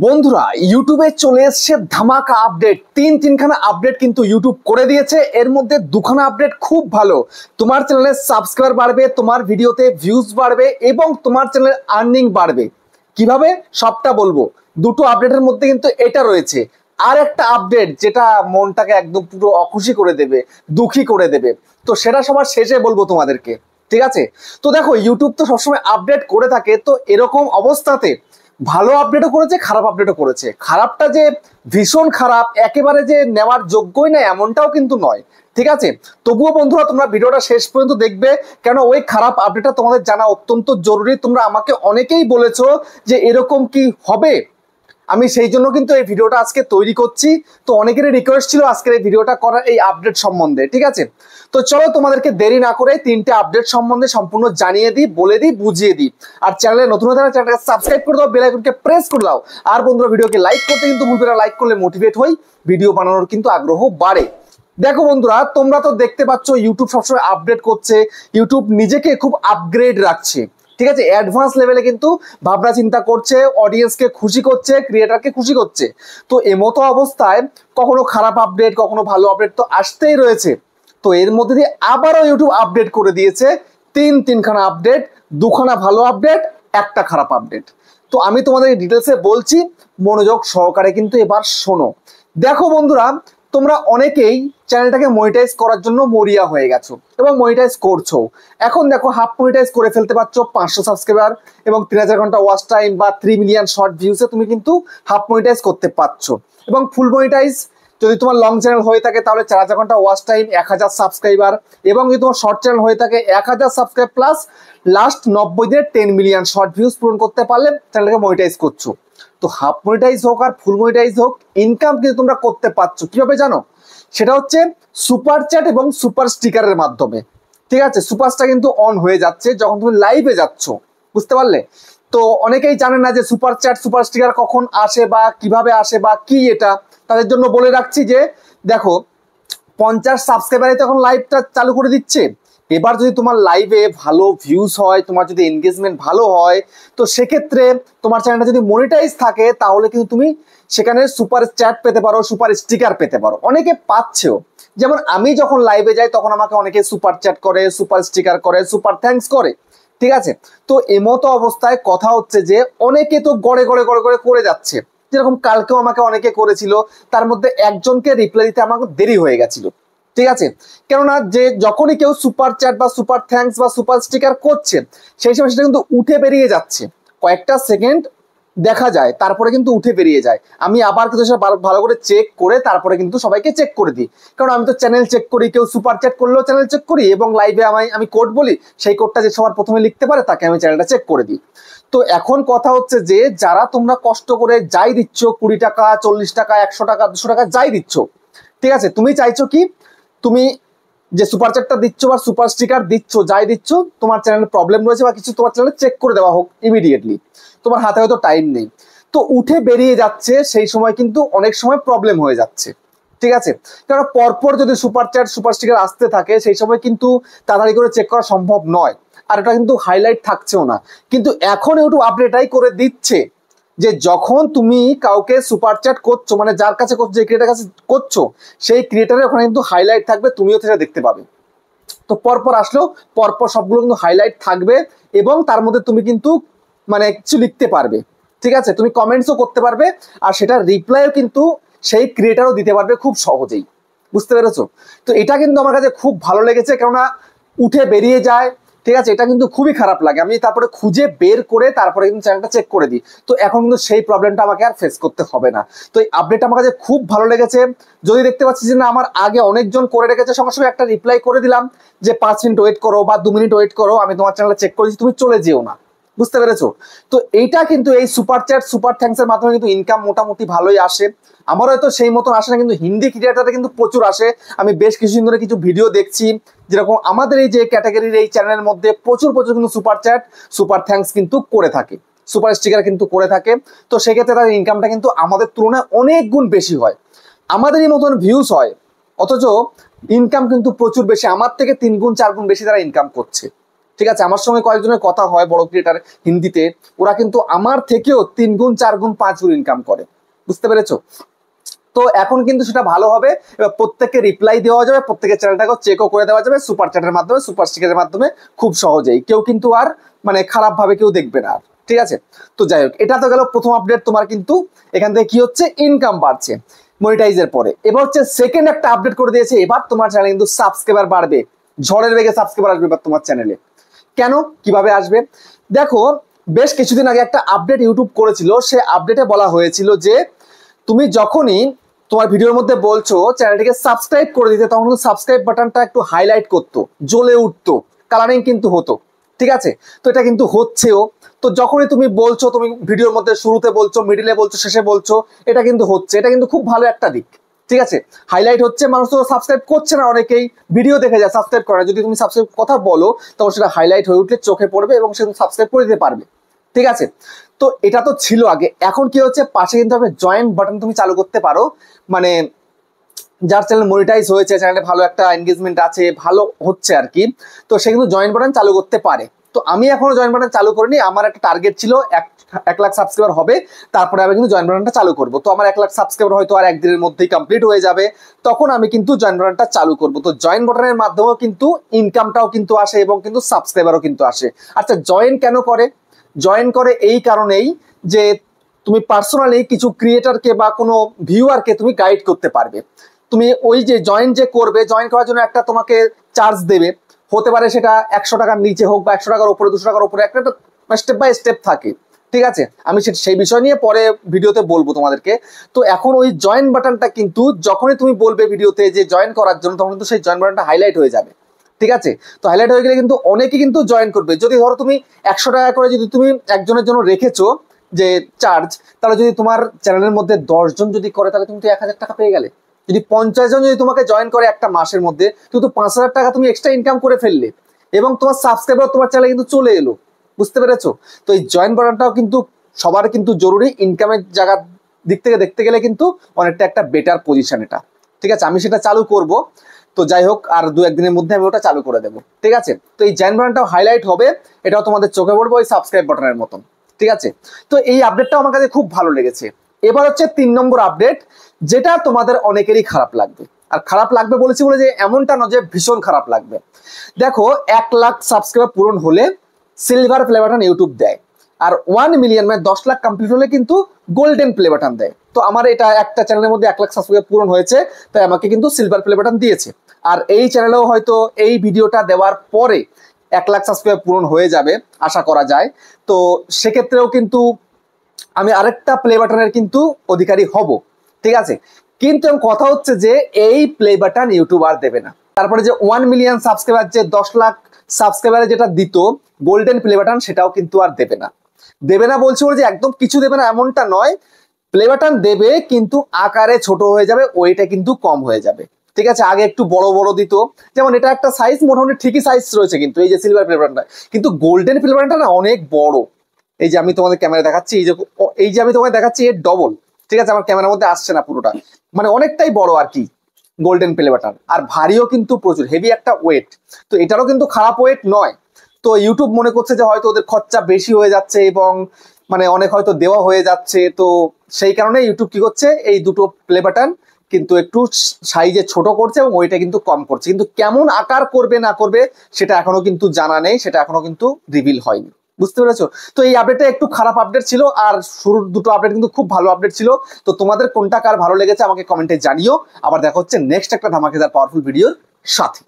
বন্ধুরা ইউটিউবে চলে এসছে ধামাকা আপডেট। তিনখানা আপডেট কিন্তু ইউটিউব করে দিয়েছে। এর মধ্যে দুখানা আপডেট খুব ভালো, তোমার চ্যানেলের সাবস্ক্রাইবার বাড়বে, তোমার ভিডিওতে ভিউজ বাড়বে এবং তোমার চ্যানেলের আর্নিং বাড়বে। কিভাবে সবটা বলবো। দুটো আপডেটের মধ্যে কিন্তু এটা রয়েছে। আর একটা আপডেট যেটা মনটাকে একদম পুরো অখুশি করে দেবে, দুঃখী করে দেবে, তো সেটা সবার শেষে বলবো তোমাদেরকে, ঠিক আছে? তো দেখো ইউটিউব তো সবসময় আপডেট করে থাকে, তো এরকম অবস্থাতে ভালো আপডেটও করেছে, খারাপ আপডেটও করেছে। খারাপটা যে ভীষণ খারাপ, একেবারে যে নেওয়ার যোগ্যই না এমনটাও কিন্তু নয়, ঠিক আছে? তবুও বন্ধুরা তোমরা ভিডিওটা শেষ পর্যন্ত দেখবে, কেন ওই খারাপ আপডেটটা তোমাদের জানা অত্যন্ত জরুরি। তোমরা আমাকে অনেকেই বলেছো যে এরকম কি হবে, আমি সেই জন্য কিন্তু এই ভিডিওটা আজকে তৈরি করছি। তো অনেকেরই রিকোয়েস্ট ছিল আজকের এই ভিডিওটা করার এই আপডেট সম্বন্ধে, ঠিক আছে? তো চলো তোমাদেরকে দেরি না করে তিনটে আপডেট সম্বন্ধে সম্পূর্ণ জানিয়ে দিই, বলে দিই, বুঝিয়ে দিই। আর চ্যানেলে নতুন হলে চ্যানেলটাকে সাবস্ক্রাইব করে দাও, বেল আইকনকে প্রেস করে দাও। আর বন্ধুরা ভিডিওকে লাইক করতে কিন্তু ভুলবে না, লাইক করলে মোটিভেট হই, ভিডিও বানানোর কিন্তু আগ্রহ বাড়ে। দেখো বন্ধুরা, তোমরা তো দেখতে পাচ্ছ ইউটিউব সবসময় আপডেট করছে, ইউটিউব নিজেকে খুব আপগ্রেড রাখছে, ঠিক আছে? অ্যাডভান্স লেভেলে কিন্তু ভাবনা চিন্তা করছে, অডিয়েন্সকে খুশি করছে, ক্রিয়েটারকে খুশি করছে। তো এমতো অবস্থায় কখনো খারাপ আপডেট, কখনো ভালো আপডেট তো আসতেই রয়েছে। তো এর মধ্যে দিয়ে আবারও ইউটিউব আপডেট করে দিয়েছে। তিনখানা আপডেট, দুখানা ভালো আপডেট, একটা খারাপ আপডেট। তো আমি তোমাদের ডিটেলসে বলছি, মনোযোগ সহকারে কিন্তু এবার শোনো। দেখো বন্ধুরা, তোমরা অনেকেই চ্যানেলটাকে মনিটাইজ করার জন্য মরিয়া হয়ে গেছো এবং মনিটাইজ করছো। এখন দেখো হাফ মনিটাইজ করে ফেলতে পারছো 500 সাবস্ক্রাইবার এবং 3000 ঘন্টা ওয়াচ টাইম বা 3 মিলিয়ন শর্ট ভিউসে তুমি কিন্তু হাফ মনিটাইজ করতে পারছো। এবং ফুল মনিটাইজ যদি তোমার লং চ্যানেল হয়ে থাকে তাহলে 4000 ঘন্টা ওয়াচ টাইম, 1000 সাবস্ক্রাইবার, এবং যদি তোমার শর্ট চ্যানেল হয়ে থাকে 1000 সাবস্ক্রাইব প্লাস লাস্ট 90 দিনে 10 মিলিয়ন শর্ট ভিউজ পূরণ করতে পারলে চ্যানেলটাকে মনিটাইজ করছো। তো হাফ মনিটাইজ হোক আর ফুল মনিটাইজ হোক, ইনকাম কিন্তু তোমরা করতে পারছো। কিভাবে জানো? সেটা হচ্ছে সুপার চ্যাট এবং সুপার স্টিকারের মাধ্যমে, ঠিক আছে? সুপারটা কিন্তু অন হয়ে যাচ্ছে যখন তুমি লাইভে যাচ্ছ, বুঝতে পারলে? তো অনেকেই জানে না যে সুপার চ্যাট সুপার স্টিকার কখন আসে বা কিভাবে আসে বা কি এটা। তাদের জন্য বলে রাখছি যে দেখো 50 সাবস্ক্রাইবারে তখন লাইভটা চালু করে দিচ্ছে। এবার যদি তোমার লাইভে ভালো ভিউজ হয়, তোমার যদি এনগেজমেন্ট ভালো হয়, তো সেক্ষেত্রে তোমার চ্যানেলটা যদি মনিটাইজ থাকে তাহলে কিন্তু তুমি সেখানে সুপার চ্যাট পেতে পারো, সুপার স্টিকার পেতে পারো। অনেকে পাচ্ছেও। যেমন আমি যখন লাইভে যাই তখন আমাকে অনেকে সুপার চ্যাট করে, সুপার স্টিকার করে, সুপার থ্যাঙ্কস করে, ঠিক আছে? তো এমতো অবস্থায় কথা হচ্ছে যে অনেকে তো গড়ে গড়ে গড়ে গড়ে করে যাচ্ছে। যেরকম কালকেও আমাকে অনেকে করেছিল, তার মধ্যে একজনকে রিপ্লাই দিতে আমাকে দেরি হয়ে গেছিল, ঠিক আছে? কেননা যে যখনই কেউ সুপার চ্যাট বা সুপার থ্যাঙ্কস বা সুপার স্টিকার করছে সেই সময় সেটা কিন্তু উঠে বেরিয়ে যাচ্ছে, কয়েকটা সেকেন্ড দেখা যায়, তারপরে কিন্তু উঠে বেরিয়ে যায়। আমি আবার কিন্তু সেটা ভালো করে চেক করে তারপরে কিন্তু সবাইকে চেক করে দিই, কারণ আমি তো চ্যানেল চেক করি, কেউ সুপার চ্যাট করলেও চ্যানেল চেক করি, এবং লাইভে আমি কোড বলি, সেই কোডটা যে সবার প্রথমে লিখতে পারে তাকে আমি চ্যানেলটা চেক করে দিই। তো এখন কথা হচ্ছে যে যারা তোমরা কষ্ট করে যাই দিচ্ছ, 20 টাকা, 40 টাকা, 100 টাকা, 200 টাকা যাই দিচ্ছ, ঠিক আছে? তুমি চাইছো কি, তুমি যে সুপার চ্যাটটা দিচ্ছ বা সুপার স্টিকার দিচ্ছ, যাই দিচ্ছ, তোমার চ্যানেলে প্রবলেম রয়েছে বা কিছু, তোমার চ্যানেলে চেক করে দেওয়া হোক ইমিডিয়েটলি। তোমার হাতে হয়তো টাইম নেই, তো উঠে বেরিয়ে যাচ্ছে, সেই সময় কিন্তু অনেক সময় প্রবলেম হয়ে যাচ্ছে, ঠিক আছে? কারণ পরপর যদি সুপার চ্যাট সুপার স্টিকার আসতে থাকে সেই সময় কিন্তু তাড়াতাড়ি করে চেক করা সম্ভব নয়, আর এটা কিন্তু হাইলাইট থাকছেও না। কিন্তু এখন ইউটিউব আপডেটটাই করে দিচ্ছে যে যখন তুমি কাউকে সুপার চ্যাট করছো, মানে যার কাছে করছো, যে ক্রিয়েটার কাছে করছো, সেই ক্রিয়েটারের ওখানে কিন্তু হাইলাইট থাকবে, তুমিও সেটা দেখতে পাবে। তো পরপর আসলেও পরপর সবগুলো কিন্তু হাইলাইট থাকবে, এবং তার মধ্যে তুমি কিন্তু মানে কিছু লিখতে পারবে, ঠিক আছে? তুমি কমেন্টসও করতে পারবে, আর সেটা রিপ্লাইও কিন্তু সেই ক্রিয়েটারও দিতে পারবে খুব সহজেই, বুঝতে পেরেছো? তো এটা কিন্তু আমার কাছে খুব ভালো লেগেছে, কেননা উঠে বেরিয়ে যায়, ঠিক আছে? এটা কিন্তু খুবই খারাপ লাগে। আমি তারপরে খুঁজে বের করে তারপরে কিন্তু চ্যানেলটা চেক করে দিই। তো এখন কিন্তু সেই প্রবলেমটা আমাকে আর ফেস করতে হবে না। তো এই আপডেটটা আমার কাছে খুব ভালো লেগেছে। যদি দেখতে পাচ্ছি যে না আমার আগে অনেকজন করে রেখেছে, সঙ্গে সঙ্গে একটা রিপ্লাই করে দিলাম যে 5 মিনিট ওয়েট করো বা 2 মিনিট ওয়েট করো, আমি তোমার চ্যানেলটা চেক করেছি, তুমি চলে যেও না, বুঝতে পেরেছো? তো এইটা কিন্তু এই সুপার চ্যাট সুপার থ্যাঙ্কস এর মাধ্যমে কিন্তু ইনকাম মোটামুটি ভালোই আসে। আমার হয়তো সেই মতন আসে না, কিন্তু হিন্দি ক্রিয়েটারে কিন্তু প্রচুর আসে। আমি বেশ কিছুদিন ধরে কিছু ভিডিও দেখছি, যেরকম আমাদের এই যে ক্যাটাগরির এই চ্যানেলের মধ্যে প্রচুর প্রচুর কিন্তু সুপার চ্যাট সুপার থ্যাঙ্কস কিন্তু করে থাকে, সুপার স্টিকার কিন্তু করে থাকে। তো সেক্ষেত্রে তাদের ইনকামটা কিন্তু আমাদের তুলনায় অনেক গুণ বেশি হয়, আমাদেরই মতন ভিউজ হয়, অথচ ইনকাম কিন্তু প্রচুর বেশি, আমার থেকে 3 গুণ 4 গুণ বেশি তারা ইনকাম করছে, ঠিক আছে, আমার সঙ্গে কয়েকজনের কথা হয় বড় ক্রিয়েটার হিন্দিতে, ওরা কিন্তু আমার থেকেও 3 গুণ 4 গুণ 5 গুণ ইনকাম করে, বুঝতে পেরেছো? তো এখন কিন্তু সেটা ভালো হবে, এবার প্রত্যেককে রিপ্লাই দেওয়া যাবে, প্রত্যেকের চ্যানেলটাকেও চেকও করে দেওয়া যাবে সুপার চ্যাটের মাধ্যমে, সুপার স্টিকারের মাধ্যমে, খুব সহজেই। কেউ কিন্তু আর মানে খারাপ ভাবে কেউ দেখবে না আর, ঠিক আছে? তো যাই হোক, এটা তো গেল প্রথম আপডেট, তোমার কিন্তু এখান থেকে কি হচ্ছে, ইনকাম বাড়ছে মনিটাইজের পরে। এবার হচ্ছে সেকেন্ড একটা আপডেট করে দিয়েছে, এবার তোমার চ্যানেলে কিন্তু সাবস্ক্রাইবার বাড়বে, ঝড়ের বেগে সাবস্ক্রাইবার আসবে এবার তোমার চ্যানেলে। কেন, কিভাবে আসবে? দেখো, বেশ কিছুদিন আগে একটা আপডেট ইউটিউব করেছিল, সে আপডেটে বলা হয়েছিল যে তুমি যখনই তোমার ভিডিওর মধ্যে বলছো চ্যানেলটিকে সাবস্ক্রাইব করে দিতে, তখন কিন্তু সাবস্ক্রাইব বাটনটা একটু হাইলাইট করতো, জ্বলে উঠতো, কালারিং কিন্তু হতো, ঠিক আছে? তো এটা কিন্তু হচ্ছেও। তো যখনই তুমি বলছো, তুমি ভিডিওর মধ্যে শুরুতে বলছো, মিডিলে বলছো, শেষে বলছো, এটা কিন্তু হচ্ছে, এটা কিন্তু খুব ভালো একটা দিক, ঠিক আছে? হাইলাইট হচ্ছে, মানুষ তো সাবস্ক্রাইব করছে না, অনেকেই ভিডিও দেখে যায়, সাবস্ক্রাইব করে। যদি তুমি সাবস্ক্রাইব কথা বলো, তখন সেটা হাইলাইট হয়ে উঠলে চোখে পড়বে এবং সে সাবস্ক্রাইব করে দিতে পারবে, ঠিক আছে? তো এটা তো ছিল আগে, এখন কি হচ্ছে, পাশে কিন্তু আপনি জয়েন বাটন তুমি চালু করতে পারো, মানে যার চ্যানেল মনিটাইজ হয়েছে, চ্যানেলে ভালো একটা এনগেজমেন্ট আছে, ভালো হচ্ছে আর কি, তো সে কিন্তু জয়েন বাটন চালু করতে পারে। তো আমি এখনো জয়েন বাটন চালু করিনি, আমার একটা টার্গেট ছিল 1 লাখ সাবস্ক্রাইবার হবে, তারপরে আমি কিন্তু জয়েন বাটনটা চালু করবো। তো আমার 1 লাখ সাবস্ক্রাইবার হয়তো আর একদিনের মধ্যেই কমপ্লিট হয়ে যাবে, তখন আমি কিন্তু জয়েন বাটনটা চালু করবো। তো জয়েন বাটনের মাধ্যমেও কিন্তু ইনকামটাও কিন্তু আসে এবং কিন্তু সাবস্ক্রাইবারও কিন্তু আসে। আচ্ছা, জয়েন কেন করে? জয়েন করে এই কারণেই যে তুমি পার্সোনালি কিছু ক্রিয়েটারকে বা কোনো ভিউয়ারকে তুমি গাইড করতে পারবে। তুমি ওই যে জয়েন যে করবে, জয়েন করার জন্য একটা তোমাকে চার্জ দেবে, হতে পারে সেটা 100 টাকার নিচে হোক বা 100 টাকার উপরে, 200 টাকার উপরে, একটা স্টেপ বাই স্টেপ থাকে, ঠিক আছে? আমি সেই বিষয় নিয়ে পরে ভিডিওতে বলবো তোমাদেরকে। তো এখন ওই জয়েন বাটনটা কিন্তু যখনই তুমি বলবে ভিডিওতে যে জয়েন করার জন্য, তখন কিন্তু সেই জয়েন বাটনটা হাইলাইট হয়ে যাবে, ঠিক আছে? তো হাইলাইট হয়ে গেলে কিন্তু অনেকে কিন্তু জয়েন করবে। যদি ধরো তুমি 100 টাকা করে যদি তুমি একজনের জন্য রেখেছো যে চার্জ, তাহলে যদি তোমার চ্যানেলের মধ্যে 10 জন যদি করে, তাহলে তুমি তো 1000 টাকা পেয়ে গেলে। যদি 50 জন যদি তোমাকে জয়েন করে একটা মাসের মধ্যে, কিন্তু 5000 টাকা তুমি এক্সট্রা ইনকাম করে ফেললে এবং তোমার সাবস্ক্রাইবার তোমার চ্যানেলে কিন্তু চলে এলো, বুঝতে পেরেছো? তো এই জয়েন বাটনটাও কিন্তু সবার কিন্তু জরুরি, ইনকামের জায়গার দিক থেকে দেখতে গেলে কিন্তু অনেকটা একটা বেটার পজিশন এটা, ঠিক আছে? আমি সেটা চালু করব। তো যাই হোক, আর 2-1 দিনের মধ্যে আমি ওটা চালু করে দেবো, ঠিক আছে? তো এই জয়েন বাটনটাও হাইলাইট হবে, এটাও তোমাদের চোখে পড়বে ওই সাবস্ক্রাইব বাটনের মতন, ঠিক আছে? তো এই আপডেটটাও আমার কাছে খুব ভালো লেগেছে। এবার হচ্ছে 3 নম্বর আপডেট, যেটা তোমাদের অনেকেরই খারাপ লাগবে। আর খারাপ লাগবে বলেছি বলে যে এমনটা নয় যে ভীষণ খারাপ লাগবে। দেখো, 1 লাখ সাবস্ক্রাইবার পূরণ হলে সিলভার প্লে বাটন ইউটিউব দেয়, আর 1 মিলিয়ন মানে 10 লাখ কমপ্লিট হলে কিন্তু গোল্ডেন প্লে বাটন দেয়। তো আমার এটা একটা চ্যানেলের মধ্যে 1 লাখ সাবস্ক্রাইবার পূরণ হয়েছে, তাই আমাকে কিন্তু সিলভার প্লে বাটন দিয়েছে। আর এই চ্যানেলেও হয়তো এই ভিডিওটা দেওয়ার পরে 1 লাখ সাবস্ক্রাইবার পূরণ হয়ে যাবে, আশা করা যায়। তো সেক্ষেত্রেও কিন্তু আমি আরেকটা প্লে বাটনের কিন্তু অধিকারী হব, ঠিক আছে? কিন্তু কথা হচ্ছে যে এই প্লে বাটন ইউটিউব আর দেবে না। তারপরে যে 1 মিলিয়ন সাবস্ক্রাইবার, যে 10 লাখ সাবস্ক্রাইবারে যেটা দিত গোল্ডেন প্লে বাটন, সেটাও কিন্তু আর দেবে না। দেবে না বলছি যে একদম কিছু দেবে না এমনটা নয়, প্লে বাটন দেবে কিন্তু আকারে ছোট হয়ে যাবে, ওইটা কিন্তু কম হয়ে যাবে, ঠিক আছে? আগে একটু বড় বড় দিত, যেমন এটা একটা সাইজ, মোটামুটি ঠিকই সাইজ রয়েছে, কিন্তু এই যে সিলভার প্লে বাটনটা, কিন্তু গোল্ডেন প্লে বাটনটা না অনেক বড়। এই যে আমি তোমাদের ক্যামেরা দেখাচ্ছি, এই যে আমি তোমাকে দেখাচ্ছি এর ডবল, ঠিক আছে? আমার ক্যামেরার মধ্যে আসছে না পুরোটা, মানে অনেকটাই বড় আর কি গোল্ডেন প্লে বাটন, আর ভারীও কিন্তু প্রচুর, হেভি একটা ওয়েট। তো এটারও কিন্তু খারাপ ওয়েট নয়। তো ইউটিউব মনে করছে যে হয়তো ওদের খরচা বেশি হয়ে যাচ্ছে এবং মানে অনেক হয়তো দেওয়া হয়ে যাচ্ছে, তো সেই কারণে ইউটিউব কি করছে, এই দুটো প্লে বাটন কিন্তু একটু সাইজে ছোট করছে এবং ওইটা কিন্তু কম করছে। কিন্তু কেমন আকার করবে না করবে সেটা এখনো কিন্তু জানা নেই, সেটা এখনো কিন্তু রিভিল হয়নি, বুঝতে পেরেছো? তো এই আপডেটটা একটু খারাপ আপডেট ছিল, আর শুরুর দুটো আপডেট কিন্তু খুব ভালো আপডেট ছিল। তো তোমাদের কোনটা কার ভালো লেগেছে আমাকে কমেন্টে জানিও। আবার দেখা হচ্ছে নেক্সট একটা ধামাকেদার পাওয়ারফুল ভিডিওর সাথে।